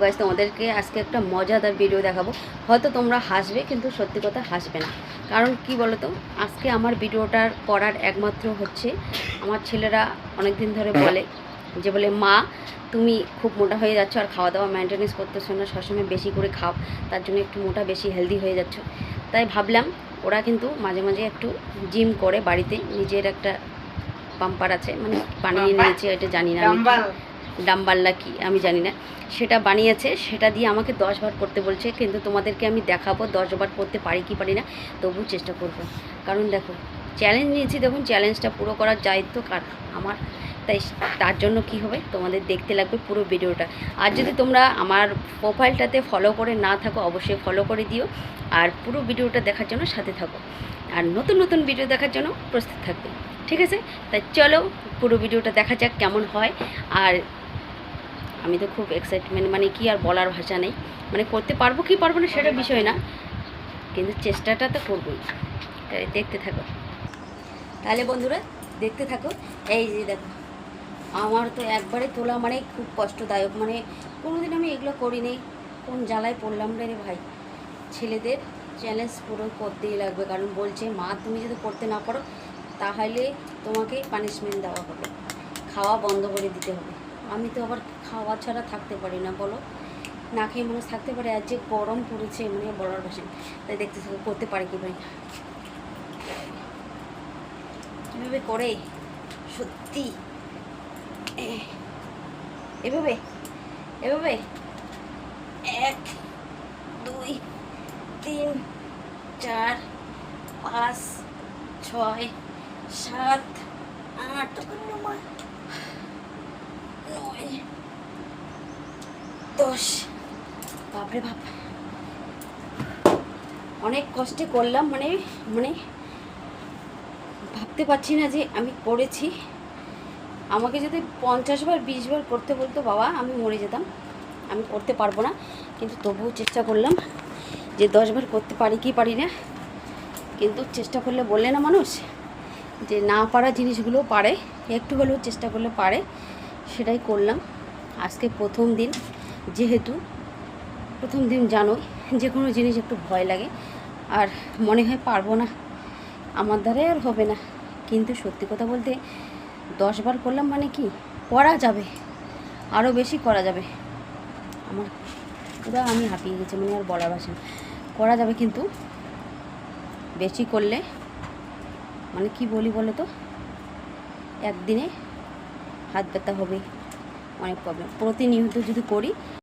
Guys, তোমাদেরকে আজকে একটা মজাদার ভিডিও দেখাবো। হয়তো তোমরা হাসবে, কিন্তু সত্যি কথা হাসবে না। কারণ কি বলো তো, আজকে আমার ভিডিওটার করার একমাত্র হচ্ছে আমার ছেলেরা অনেক দিন ধরে বলে মা তুমি খুব মোটা হয়ে যাচ্ছ আর খাওয়া দাওয়া মেনটেনেন্স করতেছো না, সবসময় বেশি করে খাও, তার জন্য একটু মোটা বেশি হেলদি হয়ে যাচ্ছ। তাই ভাবলাম ওরা কিন্তু মাঝে মাঝে একটু জিম করে বাড়িতে, নিজের একটা পাম্পার আছে, মানে বানিয়ে নিয়েছে, এটা জানি না আমি, ডাম্বাল্লা কি আমি জানি না, সেটা বানিয়েছে, সেটা দিয়ে আমাকে 10 বার করতে বলছে। কিন্তু তোমাদেরকে আমি দেখাবো 10 বার করতে পারি কি পারি না, তবু চেষ্টা করব। কারণ দেখো চ্যালেঞ্জ নিয়েছি, দেখুন চ্যালেঞ্জটা পুরো করার দায়িত্ব কার? আমার। তাই তার জন্য কি হবে, তোমাদের দেখতে লাগবে পুরো ভিডিওটা। আর যদি তোমরা আমার প্রোফাইলটাতে ফলো করে না থাকো, অবশ্যই ফলো করে দিও, আর পুরো ভিডিওটা দেখার জন্য সাথে থাকো, আর নতুন নতুন ভিডিও দেখার জন্য প্রস্তুত থাকবে, ঠিক আছে? তাই চলো পুরো ভিডিওটা দেখা যাক কেমন হয়। আর আমি তো খুব এক্সাইটমেন্ট, মানে কি আর বলার ভাষা নেই, মানে করতে পারবো কি পারবো না সেটা বিষয় না, কিন্তু চেষ্টাটা তো করবোই। তাই দেখতে থাকো তাহলে বন্ধুরা, দেখতে থাকো। এই যে দেখো, আমার তো একবারে তোলা মানে খুব কষ্টদায়ক, মানে কোনোদিন আমি এগুলো করিনি, কোন জ্বালায় পড়লাম রে ভাই। ছেলেদের চ্যালেঞ্জ পুরো করতেই লাগবে, কারণ বলছে মা তুমি যদি করতে না পারো তাহলে তোমাকে পানিশমেন্ট দেওয়া হবে, খাওয়া বন্ধ করে দিতে হবে। আমি তো আবার খাওয়া ছাড়া থাকতে পারি না, বলো, না খেয়ে মানুষ থাকতে পারে? আর যে গরম পড়েছে, মানে বলার ভাষা। তাই দেখতে থাকো করতে পারি কি পারি না, কীভাবে করে সত্যি। এভাবে এভাবে 1 2 3 4 5 6 7 8 9 10। বাপরে বাপ, অনেক কষ্টে করলাম, মানে মানে ভাবতে পারছি না যে আমি করেছি। আমাকে যদি 50 বার 20 বার করতে বলতো বাবা, আমি মরে যেতাম, আমি করতে পারবো না। কিন্তু তবুও চেষ্টা করলাম যে 10 বার করতে পারি কি পারি না। কিন্তু চেষ্টা করলে বললে না মানুষ যে না পারা জিনিসগুলো পারে, একটু হলেও চেষ্টা করলে পারে, সেটাই করলাম। আজকে প্রথম দিন, যেহেতু প্রথম দিন জানোই যে কোনো জিনিস একটু ভয় লাগে, আর মনে হয় পারবো না, আমার দ্বারাই আর হবে না। কিন্তু সত্যি কথা বলতে 10 বার করলাম মানে কি, করা যাবে, আরও বেশি করা যাবে। আমার পুরো আমি হাঁপিয়ে গেছি, মানে আর বলার ভাষা না। করা যাবে, কিন্তু বেশি করলে মানে কি বলি বলো তো, একদিনে হাত ব্যথা হবে, অনেক প্রবলেম। প্রতিনিয়ত যদি করি